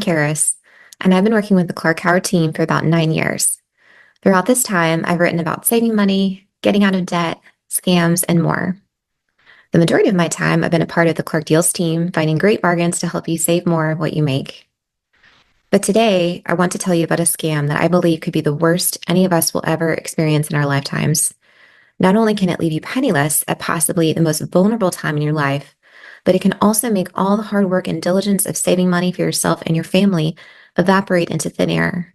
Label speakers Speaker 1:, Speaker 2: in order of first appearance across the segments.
Speaker 1: Charis, and I've been working with the Clark Howard team for about 9 years. Throughout this time, I've written about saving money, getting out of debt, scams, and more. The majority of my time, I've been a part of the Clark Deals team, finding great bargains to help you save more of what you make. But today, I want to tell you about a scam that I believe could be the worst any of us will ever experience in our lifetimes. Not only can it leave you penniless at possibly the most vulnerable time in your life, but it can also make all the hard work and diligence of saving money for yourself and your family evaporate into thin air.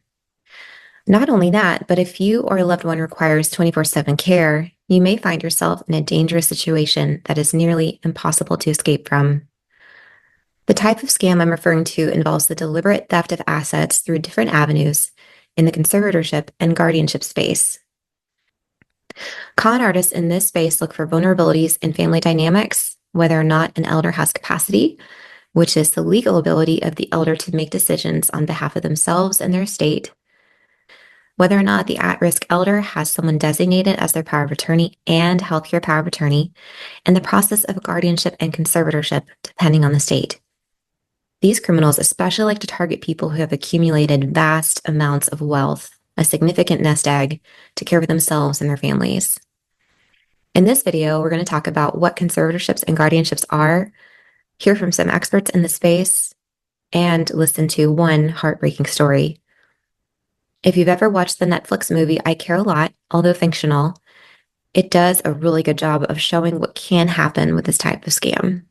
Speaker 1: Not only that, but if you or a loved one requires 24/7 care, you may find yourself in a dangerous situation that is nearly impossible to escape from. The type of scam I'm referring to involves the deliberate theft of assets through different avenues in the conservatorship and guardianship space. Con artists in this space look for vulnerabilities in family dynamics, whether or not an elder has capacity, which is the legal ability of the elder to make decisions on behalf of themselves and their estate, whether or not the at-risk elder has someone designated as their power of attorney and healthcare power of attorney, and the process of guardianship and conservatorship, depending on the state. These criminals especially like to target people who have accumulated vast amounts of wealth, a significant nest egg, to care for themselves and their families. In this video, we're going to talk about what conservatorships and guardianships are, hear from some experts in the space, and listen to one heartbreaking story. If you've ever watched the Netflix movie I Care a Lot, although fictional, it does a really good job of showing what can happen with this type of scam.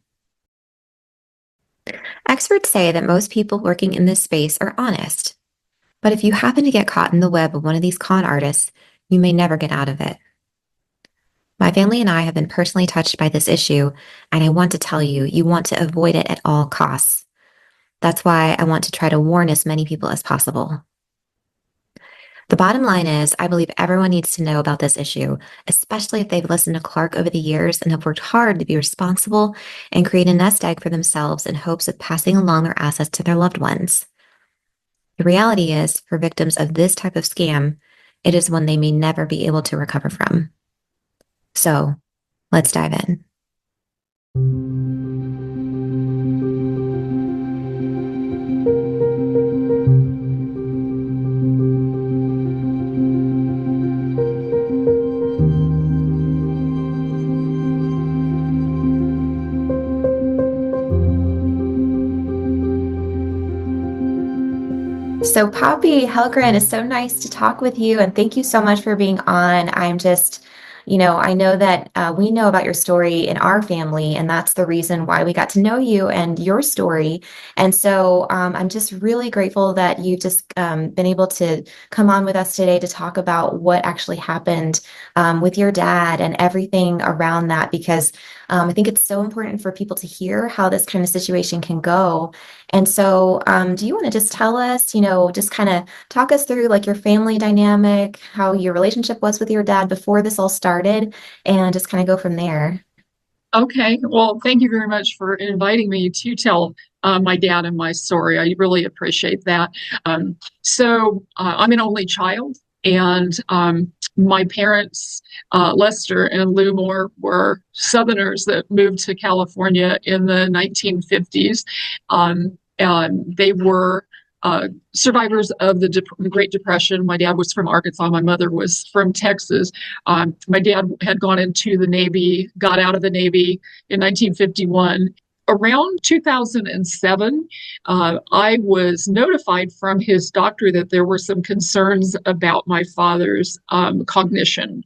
Speaker 1: Experts say that most people working in this space are honest, but if you happen to get caught in the web of one of these con artists, you may never get out of it. My family and I have been personally touched by this issue, and I want to tell you, you want to avoid it at all costs. That's why I want to try to warn as many people as possible. The bottom line is, I believe everyone needs to know about this issue, especially if they've listened to Clark over the years and have worked hard to be responsible and create a nest egg for themselves in hopes of passing along their assets to their loved ones. The reality is, for victims of this type of scam, it is one they may never be able to recover from. So, let's dive in. So Poppy Helgren, it's so nice to talk with you, and thank you so much for being on. I'm just, I know that we know about your story in our family, and that's the reason why we got to know you and your story. And so I'm just really grateful that you've just been able to come on with us today to talk about what actually happened with your dad and everything around that, because I think it's so important for people to hear how this kind of situation can go. And so do you want to just tell us, just kind of talk us through like your family dynamic, how your relationship was with your dad before this all started, and just kind of go from there?
Speaker 2: Okay, well, thank you very much for inviting me to tell my dad and my story. I really appreciate that. I'm an only child, and my parents, Lester and Lou Moore, were Southerners that moved to California in the 1950s. And they were survivors of the Great Depression. My dad was from Arkansas. My mother was from Texas. My dad had gone into the Navy, got out of the Navy in 1951. Around 2007, I was notified from his doctor that there were some concerns about my father's cognition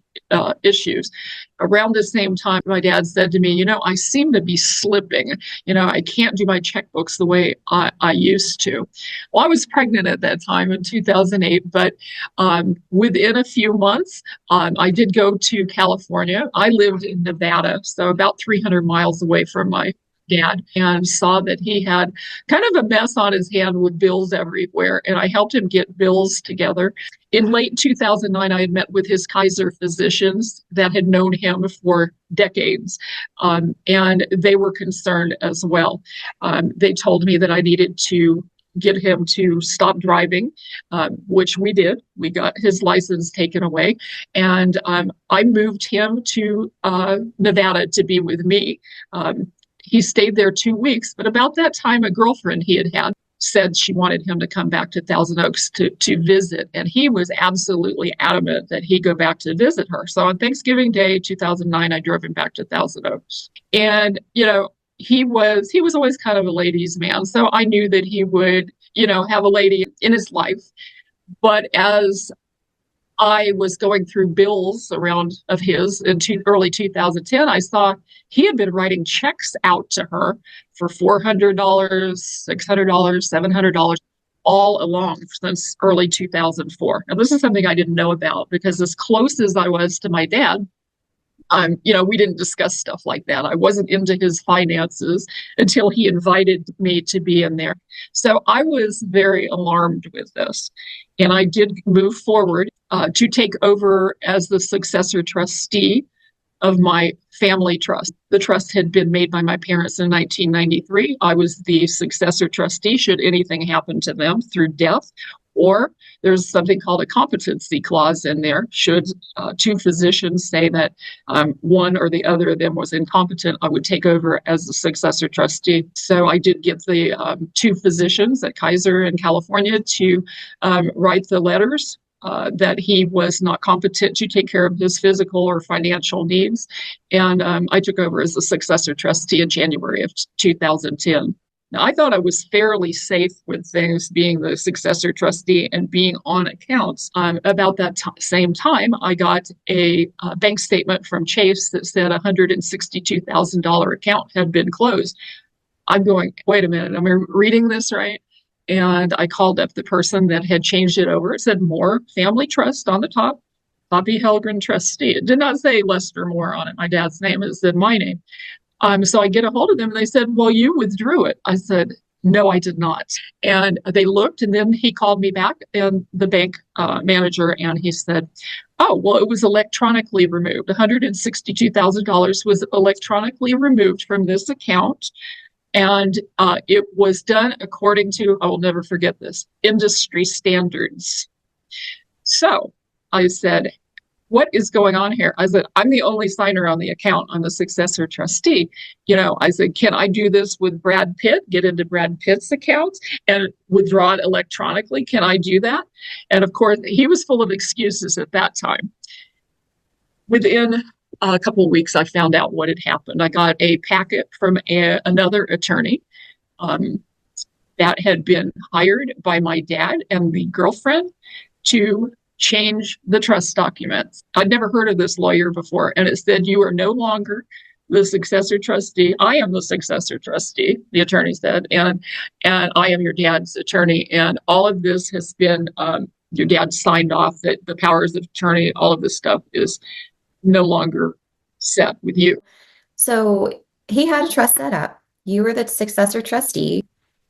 Speaker 2: issues. Around the same time, my dad said to me, I seem to be slipping. I can't do my checkbooks the way I used to. Well, I was pregnant at that time in 2008, but within a few months, I did go to California. I lived in Nevada, so about 300 miles away from my dad, and saw that he had kind of a mess on his hand with bills everywhere, and I helped him get bills together. In late 2009, I had met with his Kaiser physicians that had known him for decades, and they were concerned as well. They told me that I needed to get him to stop driving, which we did. We got his license taken away, and I moved him to Nevada to be with me. He stayed there 2 weeks, but about that time, a girlfriend he had said she wanted him to come back to Thousand Oaks to visit. And he was absolutely adamant that he go back to visit her. So on Thanksgiving Day, 2009, I drove him back to Thousand Oaks. And, he was always kind of a ladies' man. So I knew that he would, have a lady in his life. But as I was going through bills around of his in early 2010, I saw he had been writing checks out to her for $400, $600, $700 all along since early 2004. Now, this is something I didn't know about because as close as I was to my dad, we didn't discuss stuff like that. I wasn't into his finances until he invited me to be in there. So I was very alarmed with this. And I did move forward to take over as the successor trustee of my family trust. The trust had been made by my parents in 1993. I was the successor trustee should anything happen to them through death, or there's something called a competency clause in there. Should two physicians say that one or the other of them was incompetent, I would take over as the successor trustee. So I did get the two physicians at Kaiser in California to write the letters that he was not competent to take care of his physical or financial needs. And I took over as the successor trustee in January of 2010. Now, I thought I was fairly safe with things being the successor trustee and being on accounts. About that same time, I got a bank statement from Chase that said a $162,000 account had been closed. I'm going, wait a minute, am I reading this right? And I called up the person that had changed it over. It said Moore Family Trust on the top, Poppy Helgren trustee. It did not say Lester Moore on it, my dad's name. It said my name. So I get a hold of them and they said, well, you withdrew it. I said, no, I did not. And they looked and then he called me back and the bank manager and he said, oh, well, it was electronically removed. $162,000 was electronically removed from this account. And it was done according to, I will never forget this, industry standards. So I said, what is going on here? I said, I'm the only signer on the account. I'm the successor trustee. I said, can I do this with Brad Pitt, get into Brad Pitt's account and withdraw it electronically? Can I do that? And of course, he was full of excuses at that time. Within a couple of weeks, I found out what had happened. I got a packet from another attorney that had been hired by my dad and the girlfriend to change the trust documents. I'd never heard of this lawyer before. And it said, you are no longer the successor trustee. I am the successor trustee, the attorney said, and I am your dad's attorney. And all of this has been, your dad signed off that the powers of attorney, all of this stuff is no longer set with you.
Speaker 1: So he had a trust set up. You were the successor trustee.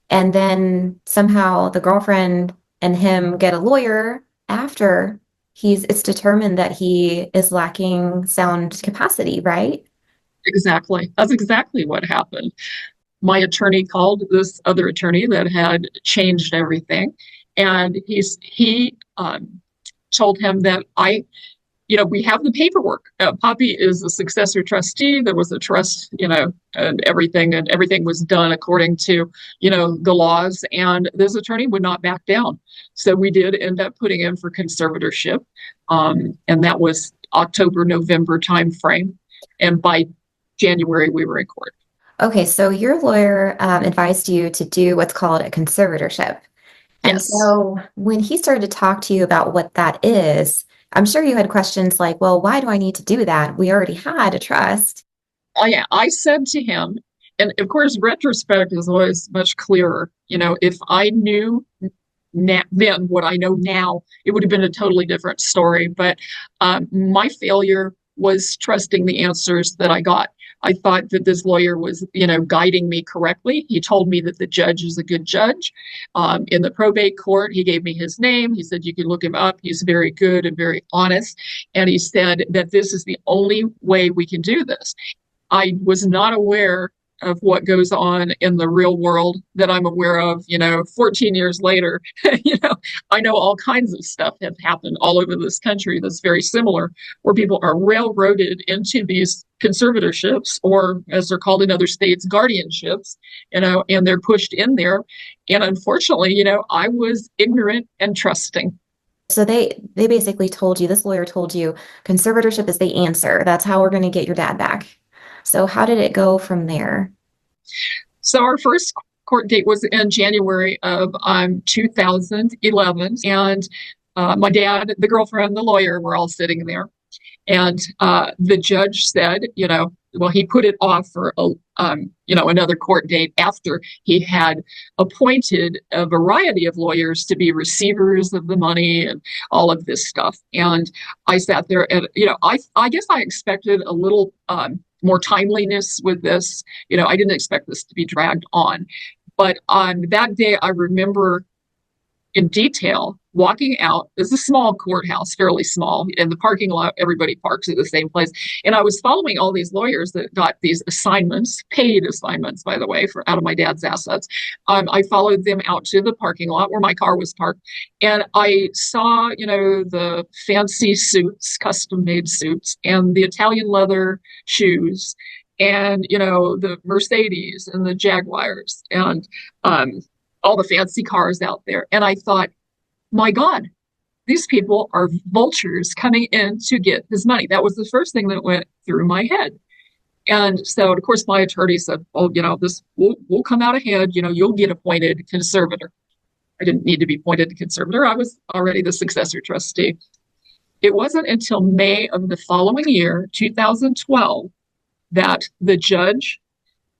Speaker 1: And then somehow the girlfriend and him get a lawyer after it's determined that he is lacking sound capacity, right?
Speaker 2: Exactly. That's exactly what happened. My attorney called this other attorney that had changed everything. And he told him that we have the paperwork. Poppy is the successor trustee. There was a trust, and everything was done according to, the laws. And this attorney would not back down. So we did end up putting in for conservatorship. And that was October, November timeframe. And by January, we were in court.
Speaker 1: Okay, so your lawyer advised you to do what's called a conservatorship. And
Speaker 2: Yes.
Speaker 1: so when he started to talk to you about what that is, I'm sure you had questions like, well, why do I need to do that? We already had a trust.
Speaker 2: Oh, yeah. I said to him, and of course, retrospect is always much clearer. If I knew then what I know now, it would have been a totally different story. But my failure was trusting the answers that I got. I thought that this lawyer was, guiding me correctly. He told me that the judge is a good judge. In the probate court, he gave me his name. He said, you can look him up. He's very good and very honest. And he said that this is the only way we can do this. I was not aware of what goes on in the real world that I'm aware of. 14 years later, I know all kinds of stuff have happened all over this country that's very similar, where people are railroaded into these conservatorships, or as they're called in other states, guardianships, and they're pushed in there. And unfortunately, I was ignorant and trusting.
Speaker 1: So they basically told you, this lawyer told you, conservatorship is the answer. That's how we're going to get your dad back. So how did it go from there?
Speaker 2: So our first court date was in January of 2011, and my dad, the girlfriend, the lawyer were all sitting there. And the judge said, well, he put it off for another court date after he had appointed a variety of lawyers to be receivers of the money and all of this stuff. And I sat there, and I guess I expected a little more timeliness with this. I didn't expect this to be dragged on. But on that day, I remember in detail walking out. It's a small courthouse, fairly small. In the parking lot, everybody parks at the same place. And I was following all these lawyers that got these assignments, paid assignments, by the way, out of my dad's assets. I followed them out to the parking lot where my car was parked. And I saw, the fancy suits, custom-made suits, and the Italian leather shoes, and, the Mercedes and the Jaguars, and all the fancy cars out there. And I thought, my God, these people are vultures coming in to get his money. That was the first thing that went through my head. And so, of course, my attorney said, oh, this will come out ahead. You'll get appointed conservator. I didn't need to be appointed conservator. I was already the successor trustee. It wasn't until May of the following year, 2012, that the judge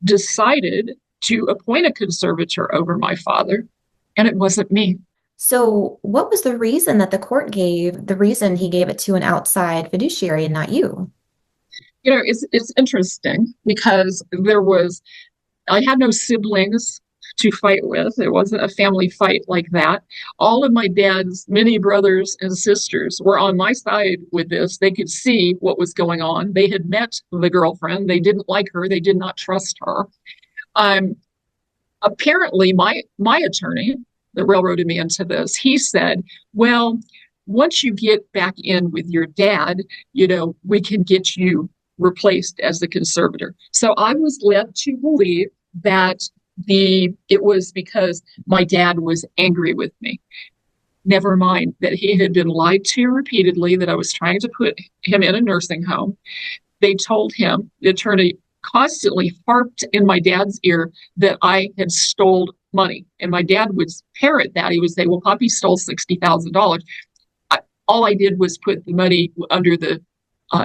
Speaker 2: decided to appoint a conservator over my father, and it wasn't me.
Speaker 1: So what was the reason that the court gave, the reason he gave it to an outside fiduciary and not you?
Speaker 2: It's interesting because I had no siblings to fight with. It wasn't a family fight like that. All of my dad's many brothers and sisters were on my side with this. They could see what was going on. They had met the girlfriend. They didn't like her. They did not trust her. Apparently, my attorney that railroaded me into this, he said, well, once you get back in with your dad, we can get you replaced as the conservator. So I was led to believe that it was because my dad was angry with me. Never mind that he had been lied to repeatedly, that I was trying to put him in a nursing home. They told him, the attorney constantly harped in my dad's ear that I had stole money. And my dad would parrot that. He would say, well, Poppy stole $60,000. All I did was put the money under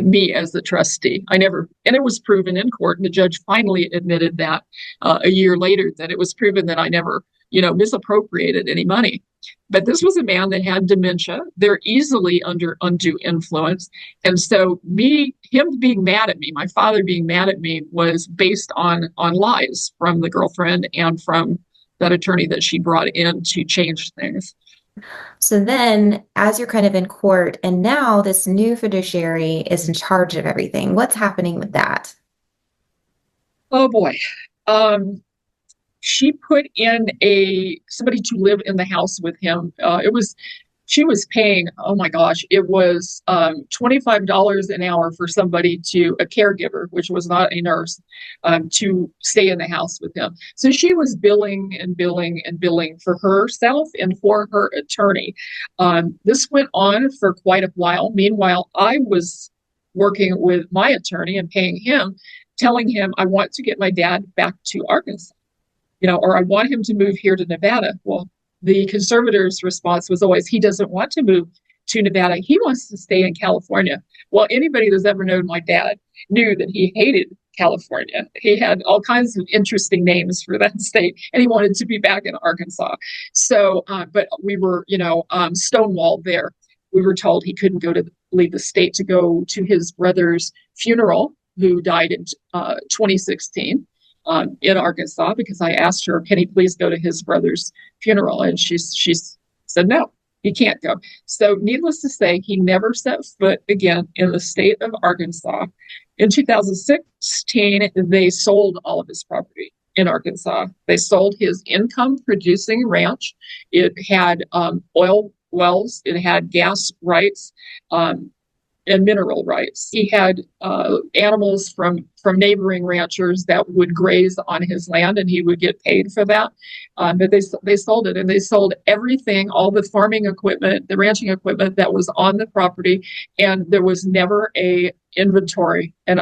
Speaker 2: me as the trustee. And it was proven in court. And the judge finally admitted that a year later, that it was proven that I never, misappropriated any money. But this was a man that had dementia. They're easily under undue influence. And so him being mad at me, my father being mad at me, was based on lies from the girlfriend and from that attorney that she brought in to change things.
Speaker 1: So then, as you're kind of in court, and now this new fiduciary is in charge of everything, what's happening with that?
Speaker 2: Oh boy. She put in somebody to live in the house with him. She was paying, oh my gosh, it was $25 an hour for somebody a caregiver, which was not a nurse, to stay in the house with him. So she was billing and billing and billing for herself and for her attorney. This went on for quite a while. Meanwhile, I was working with my attorney and paying him, telling him I want to get my dad back to Arkansas, or I want him to move here to Nevada. Well, the conservator's response was always, he doesn't want to move to Nevada. He wants to stay in California. Well, anybody that's ever known my dad knew that he hated California. He had all kinds of interesting names for that state, and he wanted to be back in Arkansas. So, but we were, stonewalled there. We were told he couldn't leave the state to go to his brother's funeral, who died in 2016. In Arkansas, because I asked her, can he please go to his brother's funeral? And she said, no, he can't go. So needless to say, he never set foot again in the state of Arkansas In 2016, they sold all of his property in Arkansas. They sold his income producing ranch. It had oil wells, it had gas rights, and mineral rights. He had animals from neighboring ranchers that would graze on his land, and he would get paid for that. But they sold it, and they sold everything, all the farming equipment, the ranching equipment that was on the property, and there was never an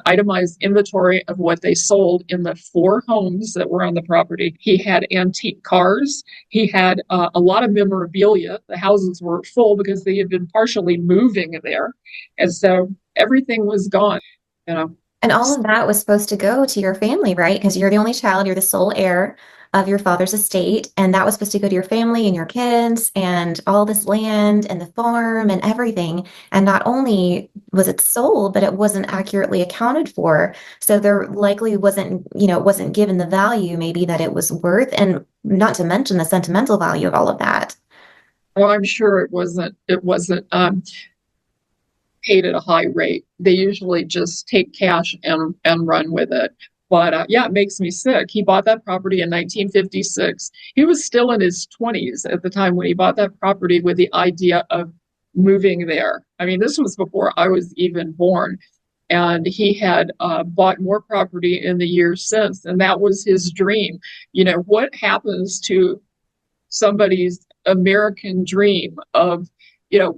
Speaker 2: itemized inventory of what they sold in the 4 homes that were on the property. He had antique cars. He had a lot of memorabilia. The houses were full because they had been partially moving there. And so everything was gone, you know.
Speaker 1: And all of that was supposed to go to your family, right? Because you're the only child, you're the sole heir of your father's estate, and that was supposed to go to your family and your kids and all this land and the farm and everything. And not only was it sold, but it wasn't accurately accounted for. So there likely wasn't, it wasn't given the value maybe that it was worth, and not to mention the sentimental value of all of that.
Speaker 2: Well, I'm sure it wasn't paid at a high rate. They usually just take cash and run with it. But yeah, it makes me sick. He bought that property in 1956. He was still in his 20s at the time when he bought that property with the idea of moving there. I mean, this was before I was even born. And he had bought more property in the years since, and that was his dream. What happens to somebody's American dream of,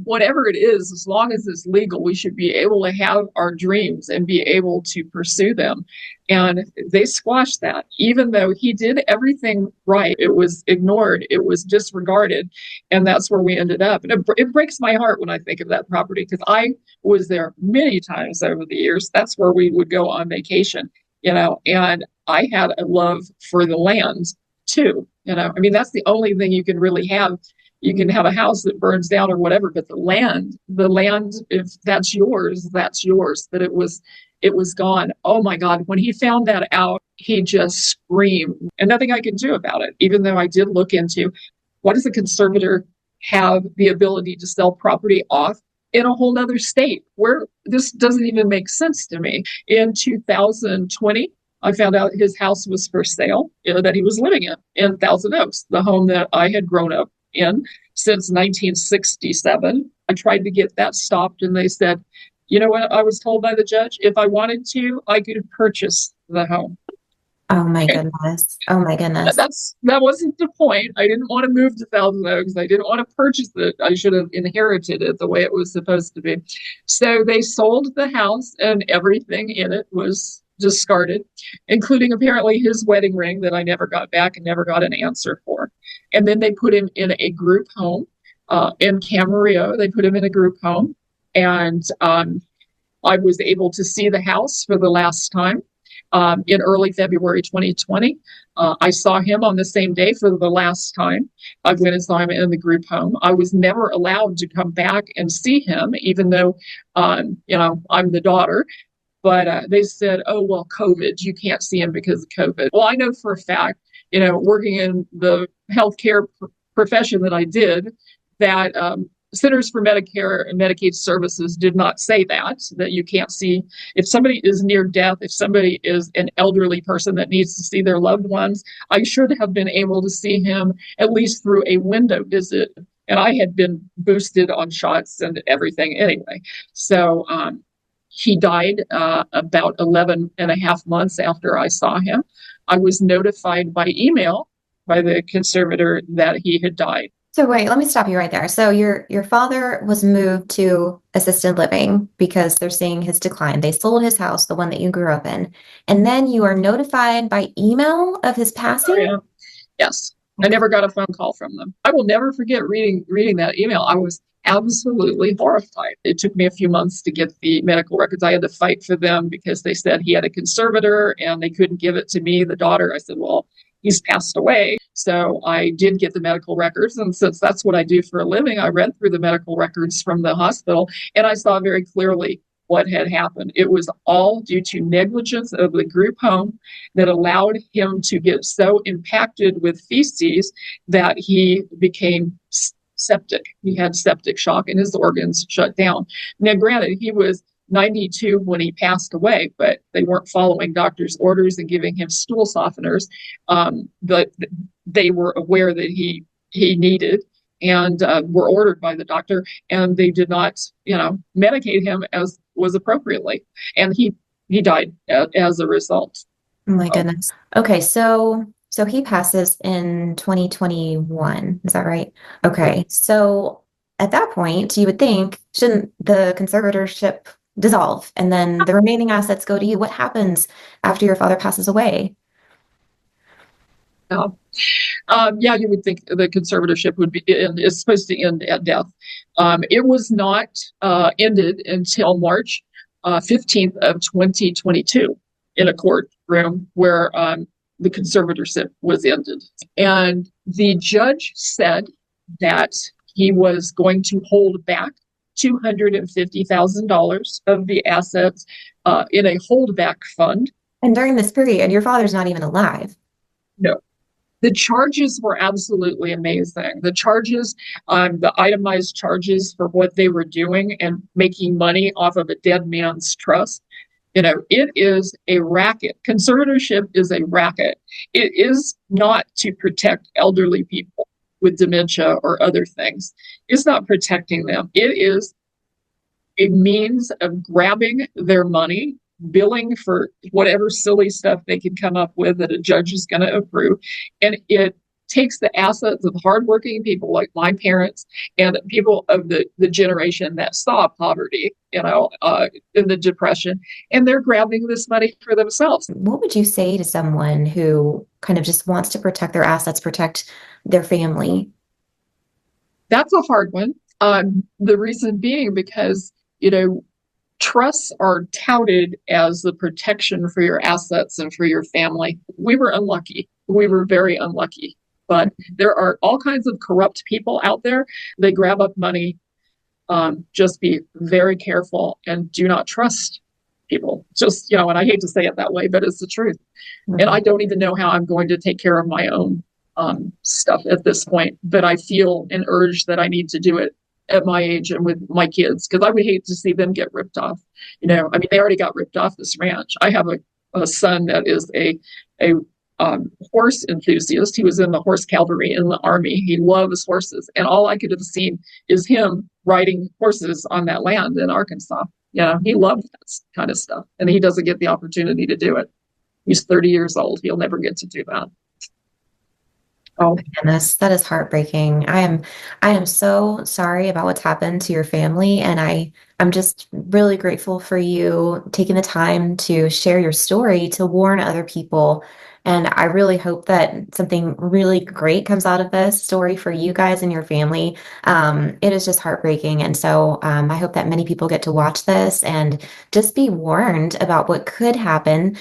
Speaker 2: whatever it is, as long as it's legal, we should be able to have our dreams and be able to pursue them. And they squashed that. Even though he did everything right, it was ignored, it was disregarded. And that's where we ended up. And it breaks my heart when I think of that property, because I was there many times over the years. That's where we would go on vacation, and I had a love for the land too. I mean, that's the only thing you can really have. You can have a house that burns down or whatever, but the land, if that's yours, that's yours. But it was gone. Oh my God. When he found that out, he just screamed, and nothing I could do about it, even though I did look into what does a conservator have the ability to sell property off in a whole other state, where this doesn't even make sense to me. In 2020, I found out his house was for sale, that he was living in Thousand Oaks, the home that I had grown up in since 1967. I tried to get that stopped, and they said, you know what? I was told by the judge, if I wanted to, I could purchase the home.
Speaker 1: Oh my goodness. Oh my goodness.
Speaker 2: That wasn't the point. I didn't want to move to Thousand Oaks. I didn't want to purchase it. I should have inherited it the way it was supposed to be. So they sold the house, and everything in it was discarded, including apparently his wedding ring that I never got back and never got an answer for. And then they put him in a group home in Camarillo. They put him in a group home, and I was able to see the house for the last time in early February 2020. I saw him on the same day for the last time. I went and saw him in the group home. I was never allowed to come back and see him, even though, I'm the daughter. But they said, oh, well, COVID, you can't see him because of COVID. Well, I know for a fact, working in the healthcare profession that I did, that Centers for Medicare and Medicaid Services did not say that you can't see. If somebody is near death, if somebody is an elderly person that needs to see their loved ones, I should have been able to see him at least through a window visit. And I had been boosted on shots and everything anyway. So, he died about 11 and a half months after I saw him. I was notified by email by the conservator that he had died.
Speaker 1: So wait, let me stop you right there. So your father was moved to assisted living because they're seeing his decline. They sold his house, the one that you grew up in, and then you are notified by email of his passing?
Speaker 2: Oh, yeah. Yes. I never got a phone call from them. I will never forget reading that email. I was absolutely horrified. It took me a few months to get the medical records. I had to fight for them because they said he had a conservator and they couldn't give it to me, the daughter. I said, well, he's passed away. So I did get the medical records. And since that's what I do for a living, I read through the medical records from the hospital, and I saw very clearly what had happened. It was all due to negligence of the group home that allowed him to get so impacted with feces that he became septic. He had septic shock and his organs shut down. Now, granted, he was 92 when he passed away, but they weren't following doctor's orders and giving him stool softeners that they were aware that he needed and were ordered by the doctor, and they did not, medicate him as was appropriately, and he died as a result.
Speaker 1: Oh my
Speaker 2: Oh,
Speaker 1: goodness. Okay, so he passes in 2021. Is that right?
Speaker 2: yeah.
Speaker 1: Okay. So at that point, you would think, shouldn't the conservatorship dissolve and then the remaining assets go to you? What happens after your father passes away?
Speaker 2: Uh, yeah, you would think the conservatorship would be is supposed to end at death. It was not ended until March 15th of 2022 in a courtroom where the conservatorship was ended. And the judge said that he was going to hold back $250,000 of the assets in a holdback fund.
Speaker 1: And during this period, your father's not even alive.
Speaker 2: No, the charges were absolutely amazing. The charges, the itemized charges for what they were doing and making money off of a dead man's trust. It is a racket. Conservatorship is a racket. It is not to protect elderly people with dementia or other things. It's not protecting them. It is a means of grabbing their money, billing for whatever silly stuff they can come up with that a judge is going to approve. And it takes the assets of hardworking people like my parents and people of the generation that saw poverty, in the Depression, and they're grabbing this money for themselves.
Speaker 1: What would you say to someone who kind of just wants to protect their assets, protect their family?
Speaker 2: That's a hard one. The reason being because, trusts are touted as the protection for your assets and for your family. We were unlucky. We were very unlucky. But there are all kinds of corrupt people out there. They grab up money. Just be very careful and do not trust people. Just, and I hate to say it that way, but it's the truth. And I don't even know how I'm going to take care of my own stuff at this point, but I feel an urge that I need to do it at my age and with my kids, because I would hate to see them get ripped off. They already got ripped off this ranch. I have a son that is a horse enthusiast. He was in the horse cavalry in the army. He loves horses, and all I could have seen is him riding horses on that land in Arkansas. He loved that kind of stuff, and he doesn't get the opportunity to do it. He's 30 years old. He'll never get to do that. Oh,
Speaker 1: Goodness, that is heartbreaking. I am so sorry about what's happened to your family, and I'm just really grateful for you taking the time to share your story to warn other people. And I really hope that something really great comes out of this story for you guys and your family. It is just heartbreaking. And so I hope that many people get to watch this and just be warned about what could happen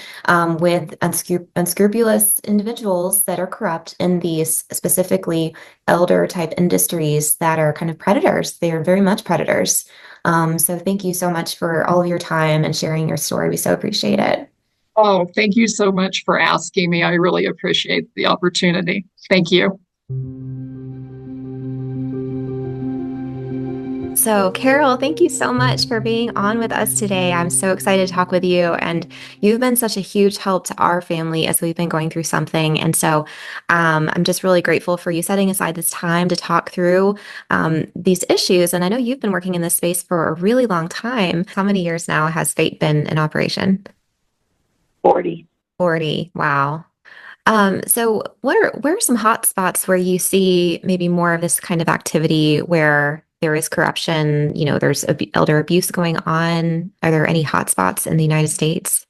Speaker 1: with unscrupulous individuals that are corrupt in these specifically elder type industries that are kind of predators. They are very much predators. So thank you so much for all of your time and sharing your story. We so appreciate it.
Speaker 2: oh, thank you so much for asking me. I really appreciate the opportunity. Thank you.
Speaker 1: So, Carol, thank you so much for being on with us today. I'm so excited to talk with you, and you've been such a huge help to our family as we've been going through something. And so, I'm just really grateful for you setting aside this time to talk through these issues. And I know you've been working in this space for a really long time. How many years now has Fate been in operation?
Speaker 3: 40.
Speaker 1: 40. Wow. So where are some hot spots where you see maybe more of this kind of activity where there is corruption, there's elder abuse going on? Are there any hot spots in the United States?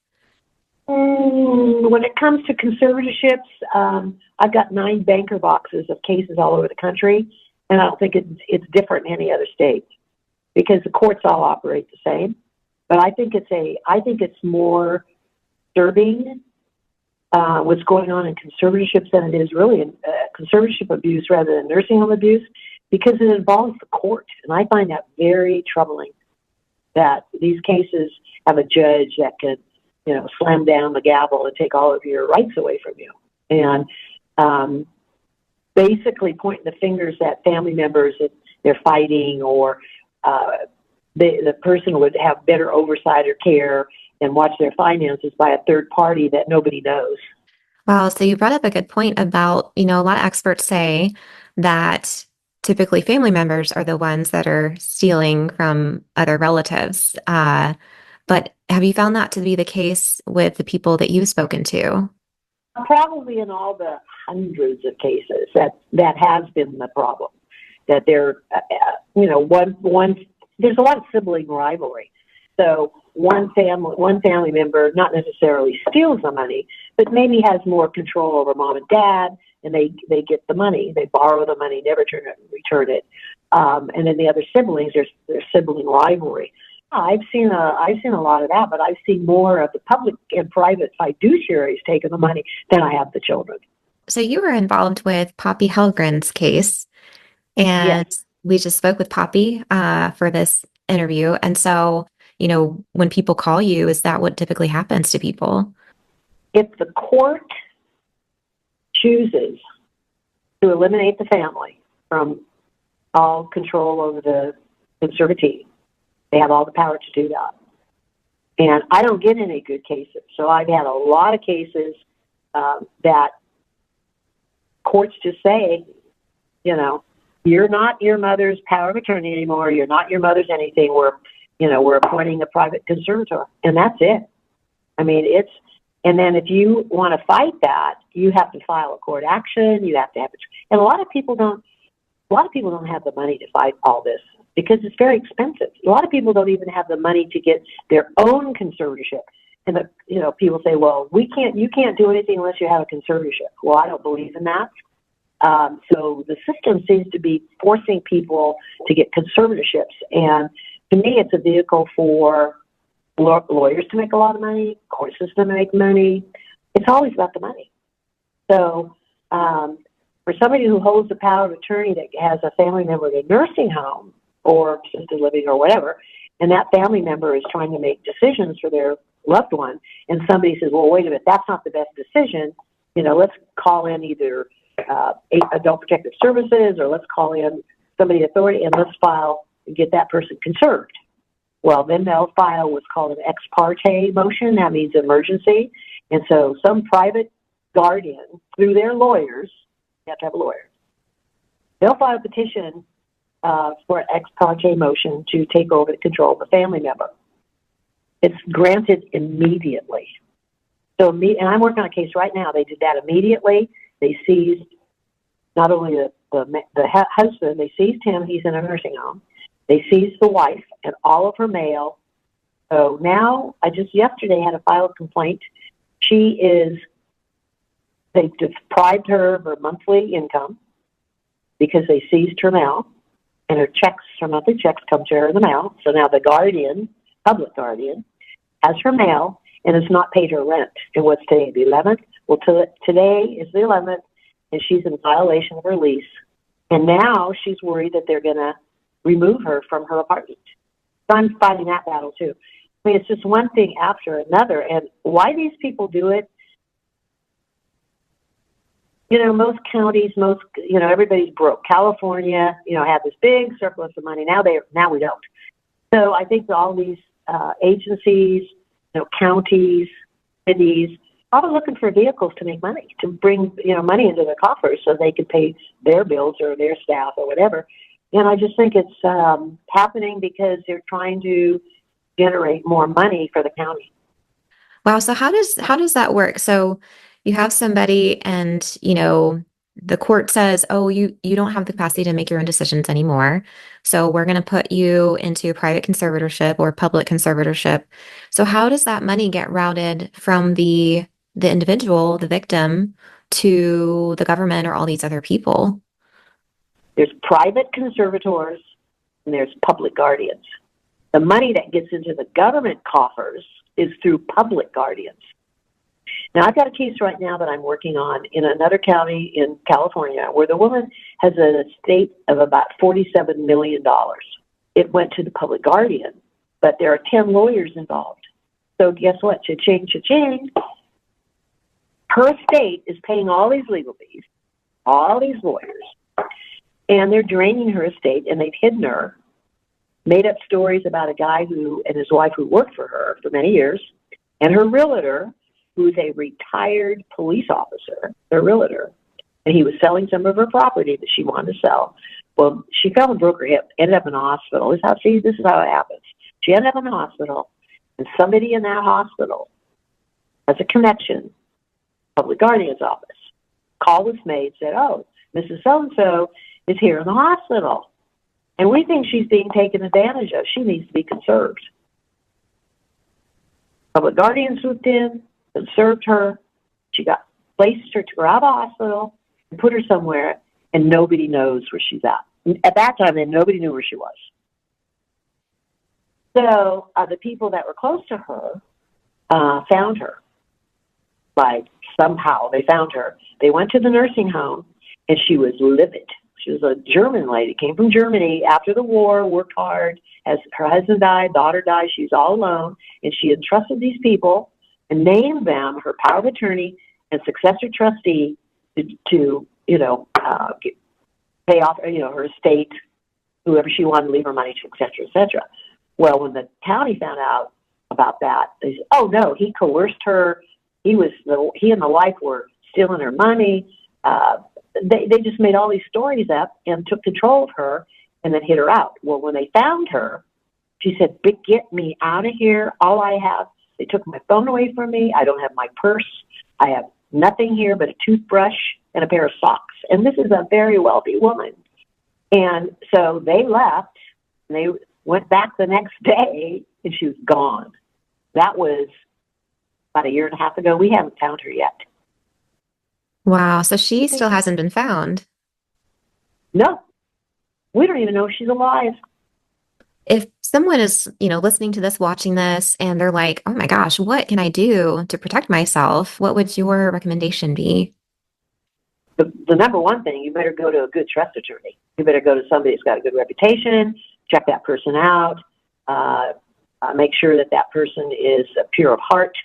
Speaker 3: When it comes to conservatorships, I've got 9 banker boxes of cases all over the country, and I don't think it's different in any other state because the courts all operate the same. But I think it's more disturbing what's going on in conservatorships than it is really in conservatorship abuse rather than nursing home abuse, because it involves the court. And I find that very troubling that these cases have a judge that could, slam down the gavel and take all of your rights away from you. And basically pointing the fingers at family members that they're fighting or the person would have better oversight or care and watch their finances by a third party that nobody knows.
Speaker 1: Wow, so you brought up a good point about, a lot of experts say that typically family members are the ones that are stealing from other relatives. But have you found that to be the case with the people that you've spoken to?
Speaker 3: Probably in all the hundreds of cases that has been the problem. That there, there's a lot of sibling rivalry. So one family member not necessarily steals the money, but maybe has more control over mom and dad, and they get the money. They borrow the money, never return it. And then the other siblings, there's sibling rivalry. I've seen a lot of that, but I've seen more of the public and private fiduciaries taking the money than I have the children.
Speaker 1: So you were involved with Poppy Helgren's case, and
Speaker 3: Yes.
Speaker 1: we just spoke with Poppy for this interview. And so, when people call you, is that what typically happens to people?
Speaker 3: If the court chooses to eliminate the family from all control over the conservatee, they have all the power to do that. And I don't get any good cases. So I've had a lot of cases that courts just say, you're not your mother's power of attorney anymore. You're not your mother's anything. We're appointing a private conservator, and that's it. I mean, and then if you want to fight that, you have to file a court action. You have to have and a lot of people don't have the money to fight all this because it's very expensive. A lot of people don't even have the money to get their own conservatorship. And people say, well, you can't do anything unless you have a conservatorship. Well, I don't believe in that. So the system seems to be forcing people to get conservatorships. And to me, it's a vehicle for lawyers to make a lot of money, court system to make money. It's always about the money. So for somebody who holds the power of attorney that has a family member in a nursing home or assisted living or whatever, and that family member is trying to make decisions for their loved one, and somebody says, well, wait a minute, that's not the best decision. Let's call in either Adult Protective Services or let's call in somebody authority and let's file and get that person conserved. Well, then they'll file what's called an ex parte motion. That means emergency. And so some private guardian, through their lawyers, you have to have a lawyer, they'll file a petition for an ex parte motion to take over the control of the family member. It's granted immediately. So, and I'm working on a case right now. They did that immediately. They seized not only the husband, they seized him. He's in a nursing home. They seized the wife and all of her mail. So now, I just yesterday had to file a complaint. They deprived her of her monthly income because they seized her mail, and her monthly checks come to her in the mail. So now the guardian, public guardian, has her mail and has not paid her rent. And what's today, the 11th? Well, today is the 11th, and she's in violation of her lease. And now she's worried that they're going to remove her from her apartment. So I'm fighting that battle too. I mean, it's just one thing after another. And why these people do it, most counties, everybody's broke. California, had this big surplus of money. Now we don't. So I think all these agencies, counties, cities, all are looking for vehicles to make money, to bring, money into their coffers so they can pay their bills or their staff or whatever. And I just think it's happening because they're trying to generate more money for the county.
Speaker 1: Wow. So how does that work? So you have somebody and, the court says, oh, you don't have the capacity to make your own decisions anymore. So we're going to put you into private conservatorship or public conservatorship. So how does that money get routed from the individual, the victim, to the government or all these other people?
Speaker 3: There's private conservators and there's public guardians. The money that gets into the government coffers is through public guardians. Now, I've got a case right now that I'm working on in another county in California where the woman has an estate of about $47 million. It went to the public guardian, but there are 10 lawyers involved. So guess what? Cha-ching, cha-ching. Her estate is paying all these legal fees, all these lawyers, and they're draining her estate, and they've hidden her. made up stories about a guy who and his wife who worked for her for many years, and her realtor, who's a retired police officer, their realtor, and he was selling some of her property that she wanted to sell. Well, she fell and broke her hip, ended up in the hospital. This is how it happens. She ended up in the hospital, and somebody in that hospital has a connection, public guardian's office. Call was made, said, oh, Mrs. So-and-so is here in the hospital, and we think she's being taken advantage of. She needs to be conserved. Public guardian swooped in, conserved her. She got placed her to her out of the hospital and put her somewhere, and nobody knows where she's at. At that time, then nobody knew where she was. So the people that were close to her found her. Like, somehow they found her. They went to the nursing home, and she was livid. She was a German lady, came from Germany after the war, worked hard. As her husband died, daughter died, she's all alone, and she entrusted these people and named them her power of attorney and successor trustee to pay off, her estate, whoever she wanted to leave her money to, et cetera, et cetera. Well, when the county found out about that, they said, oh, no, he coerced her. He and the wife were stealing her money. They just made all these stories up and took control of her and then hit her out. Well, when they found her, she said, get me out of here. All I have, they took my phone away from me. I don't have my purse. I have nothing here but a toothbrush and a pair of socks. And this is a very wealthy woman. And so they left, and they went back the next day, and she was gone. That was about a year and a half ago. We haven't found her yet.
Speaker 1: Wow. So she still hasn't been found.
Speaker 3: No, we don't even know if she's alive.
Speaker 1: If someone is, listening to this, watching this, and they're like, oh my gosh, what can I do to protect myself? What would your recommendation be?
Speaker 3: The number one thing, you better go to a good trust attorney. You better go to somebody who's got a good reputation, check that person out, make sure that person is pure of heart,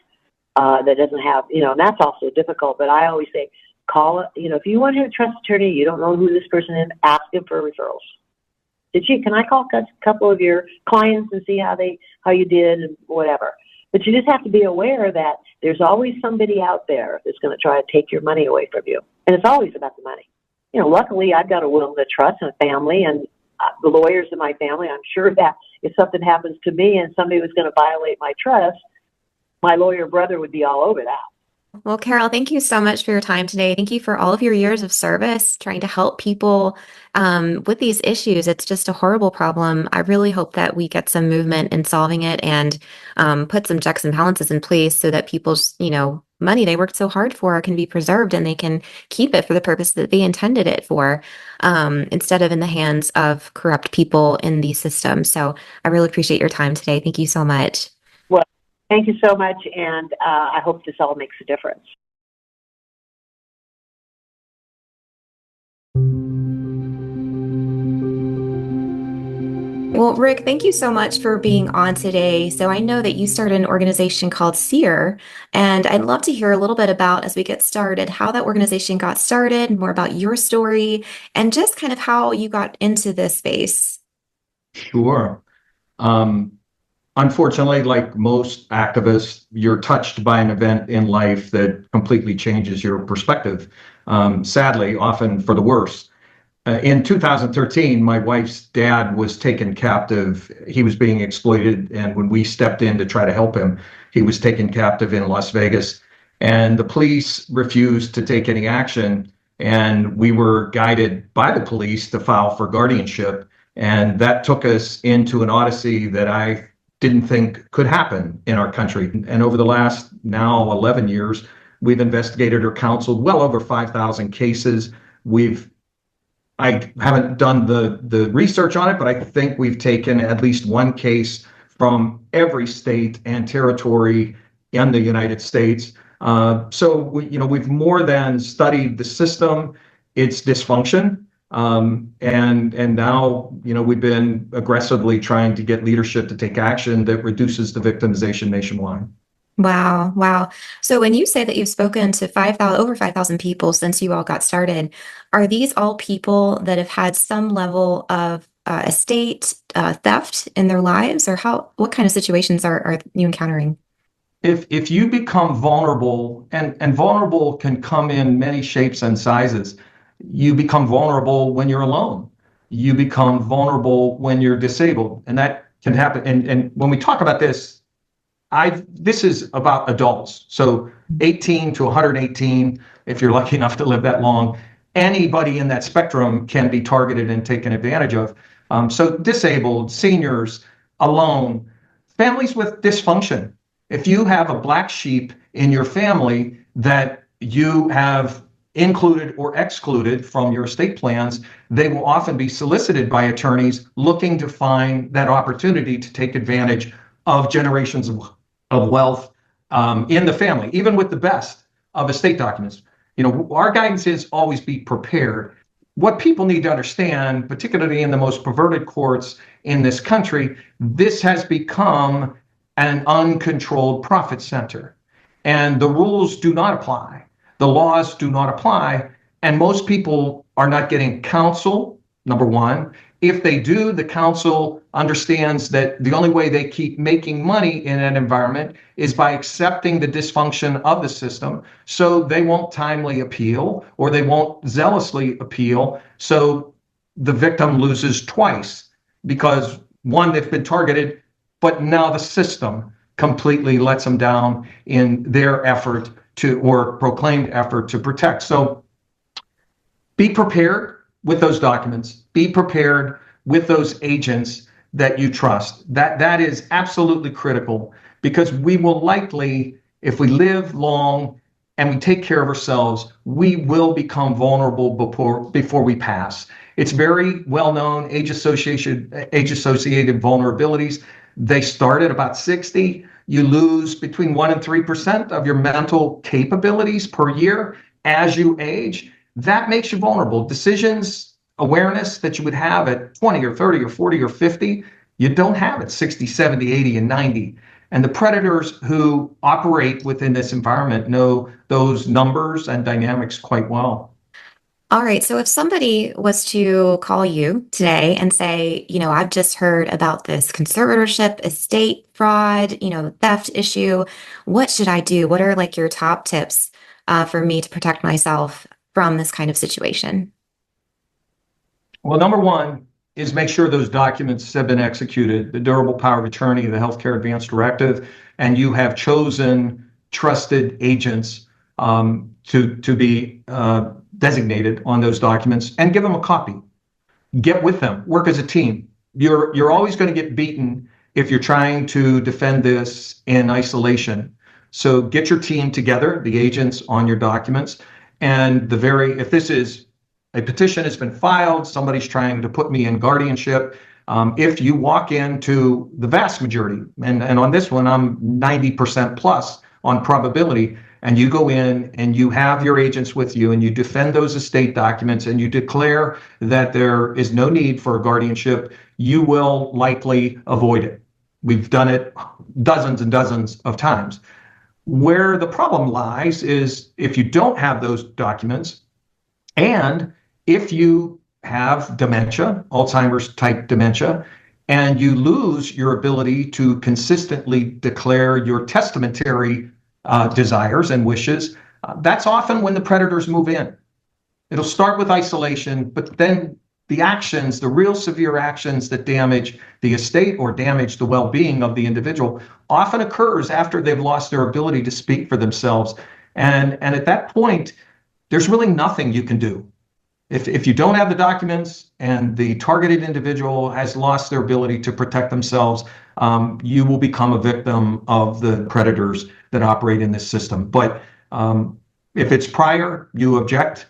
Speaker 3: that doesn't have, and that's also difficult, but I always say, call it, if you want to a trust attorney, you don't know who this person is, ask him for referrals. Can I call a couple of your clients and see how you did and whatever? But you just have to be aware that there's always somebody out there that's going to try to take your money away from you. And it's always about the money. Luckily I've got a will and a trust and a family, and the lawyers in my family, I'm sure that if something happens to me and somebody was going to violate my trust, my lawyer brother would be all over that.
Speaker 1: Well, Carol, thank you so much for your time today. Thank you for all of your years of service trying to help people with these issues. It's just a horrible problem. I really hope that we get some movement in solving it and put some checks and balances in place so that people's, money they worked so hard for can be preserved and they can keep it for the purpose that they intended it for, instead of in the hands of corrupt people in these systems. So I really appreciate your time today. Thank you so much.
Speaker 3: Thank you so much, and I hope this all makes a difference.
Speaker 1: Well, Rick, thank you so much for being on today. So I know that you started an organization called SEER, and I'd love to hear a little bit about, as we get started, how that organization got started, more about your story, and just kind of how you got into this space.
Speaker 4: Sure. Unfortunately, like most activists, you're touched by an event in life that completely changes your perspective. Sadly, often for the worse. In 2013, my wife's dad was taken captive. He was being exploited, and when we stepped in to try to help him, he was taken captive in Las Vegas. And the police refused to take any action, and we were guided by the police to file for guardianship. And that took us into an odyssey that I didn't think could happen in our country. And over the last now 11 years, we've investigated or counseled well over 5,000 cases. I haven't done the research on it, but I think we've taken at least one case from every state and territory in the United States. So we've more than studied the system, its dysfunction. And now, we've been aggressively trying to get leadership to take action that reduces the victimization nationwide.
Speaker 1: Wow. Wow. So when you say that you've spoken to over 5,000 people since you all got started, are these all people that have had some level of estate theft in their lives, or what kind of situations are you encountering?
Speaker 4: If you become vulnerable, and vulnerable can come in many shapes and sizes. You become vulnerable when you're alone. You become vulnerable when you're disabled, and that can happen. And when we talk about this, this is about adults. So 18 to 118, if you're lucky enough to live that long, anybody in that spectrum can be targeted and taken advantage of. So disabled, seniors, alone, families with dysfunction. If you have a black sheep in your family that you have included or excluded from your estate plans, they will often be solicited by attorneys looking to find that opportunity to take advantage of generations of wealth in the family, even with the best of estate documents. Our guidance is always be prepared. What people need to understand, particularly in the most perverted courts in this country, this has become an uncontrolled profit center. And the rules do not apply. The laws do not apply. And most people are not getting counsel, number one. If they do, the counsel understands that the only way they keep making money in an environment is by accepting the dysfunction of the system. So they won't timely appeal, or they won't zealously appeal. So the victim loses twice because, one, they've been targeted, but now the system completely lets them down in their effort to, or proclaimed effort to protect. So be prepared with those documents. Be prepared with those agents that you trust. That is absolutely critical, because we will likely, if we live long and we take care of ourselves, we will become vulnerable before we pass. It's very well known, age-associated vulnerabilities. They start at about 60. You lose between 1% and 3% of your mental capabilities per year as you age. That makes you vulnerable. Decisions, awareness that you would have at 20 or 30 or 40 or 50, you don't have at 60, 70, 80, and 90. And the predators who operate within this environment know those numbers and dynamics quite well.
Speaker 1: All right. So if somebody was to call you today and say, I've just heard about this conservatorship, estate fraud, theft issue, what should I do? What are like your top tips for me to protect myself from this kind of situation?
Speaker 4: Well, number one is make sure those documents have been executed, the durable power of attorney, the healthcare advance directive, and you have chosen trusted agents to be designated on those documents, and give them a copy. Get with them, work as a team. You're always going to get beaten if you're trying to defend this in isolation. So get your team together, the agents on your documents, and if this is a petition has been filed, somebody's trying to put me in guardianship. If you walk into the vast majority, and on this one, I'm 90% plus on probability, and you go in and you have your agents with you and you defend those estate documents and you declare that there is no need for a guardianship, you will likely avoid it. We've done it dozens and dozens of times. Where the problem lies is if you don't have those documents, and if you have dementia, Alzheimer's type dementia, and you lose your ability to consistently declare your testamentary desires and wishes, that's often when the predators move in. It'll start with isolation, but then the actions, the real severe actions that damage the estate or damage the well-being of the individual, often occurs after they've lost their ability to speak for themselves. And at that point, there's really nothing you can do. If you don't have the documents and the targeted individual has lost their ability to protect themselves, you will become a victim of the predators that operate in this system. But if it's prior, you object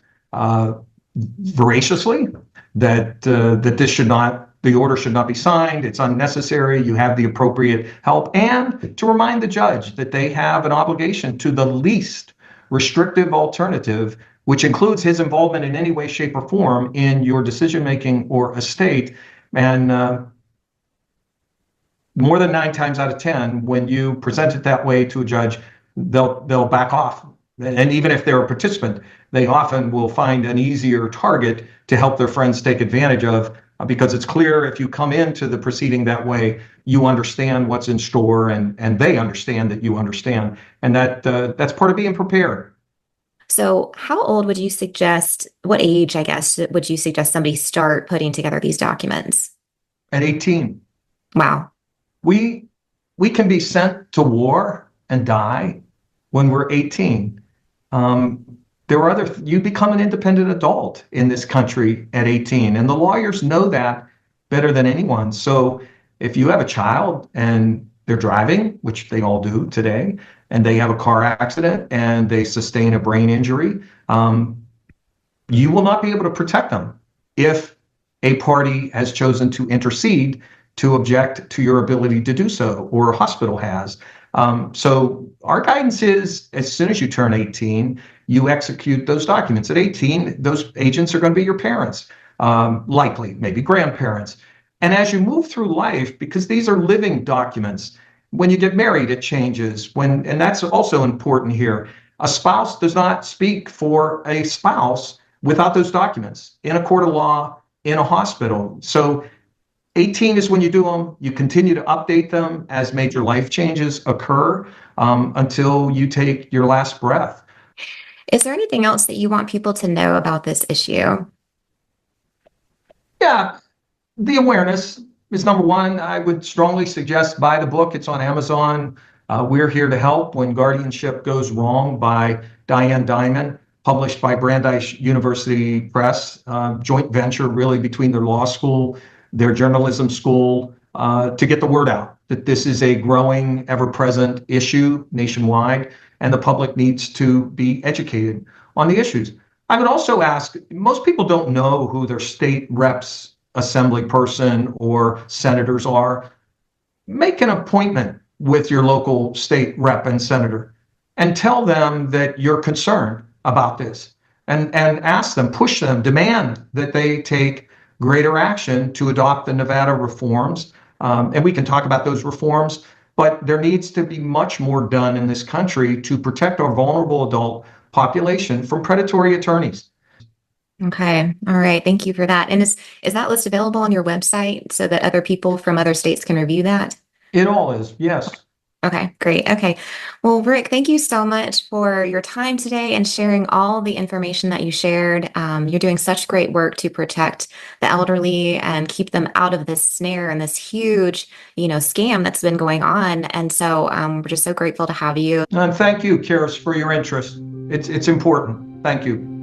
Speaker 4: voraciously that the order should not be signed. It's unnecessary. You have the appropriate help, and to remind the judge that they have an obligation to the least restrictive alternative, which includes his involvement in any way, shape, or form in your decision-making or estate. And more than 9 times out of 10, when you present it that way to a judge, they'll back off. And even if they're a participant, they often will find an easier target to help their friends take advantage of because it's clear if you come into the proceeding that way, you understand what's in store, and they understand that you understand. And that's part of being prepared.
Speaker 1: So, how old would you suggest, what age, I guess, would you suggest somebody start putting together these documents?
Speaker 4: At 18,
Speaker 1: Wow.
Speaker 4: we can be sent to war and die when we're 18. You become an independent adult in this country at 18, and the lawyers know that better than anyone. So if you have a child and they're driving, which they all do today, and they have a car accident and they sustain a brain injury, you will not be able to protect them if a party has chosen to intercede to object to your ability to do so, or a hospital has. So our guidance is, as soon as you turn 18, you execute those documents. At 18, those agents are going to be your parents, likely, maybe grandparents. And as you move through life, because these are living documents, when you get married, it changes. And that's also important here. A spouse does not speak for a spouse without those documents in a court of law, in a hospital. So 18 is when you do them. You continue to update them as major life changes occur, until you take your last breath.
Speaker 1: Is there anything else that you want people to know about this issue?
Speaker 4: Yeah, the awareness is number one. I would strongly suggest buy the book. It's on Amazon. We're Here to Help When Guardianship Goes Wrong by Diane Diamond, published by Brandeis University Press, joint venture really between their law school, their journalism school, to get the word out that this is a growing, ever-present issue nationwide, and the public needs to be educated on the issues. I would also ask, most people don't know who their state reps, assembly person, or senators are. Make an appointment with your local state rep and senator and tell them that you're concerned about this, and ask them, push them, demand that they take greater action to adopt the Nevada reforms. And we can talk about those reforms, but there needs to be much more done in this country to protect our vulnerable adult population from predatory attorneys.
Speaker 1: Okay. All right. Thank you for that. And is that list available on your website so that other people from other states can review that?
Speaker 4: It all is, yes.
Speaker 1: Okay, great. Okay. Well, Rick, thank you so much for your time today and sharing all the information that you shared. You're doing such great work to protect the elderly and keep them out of this snare and this huge, scam that's been going on. And so we're just so grateful to have you.
Speaker 4: And thank you, Charis, for your interest. It's important. Thank you.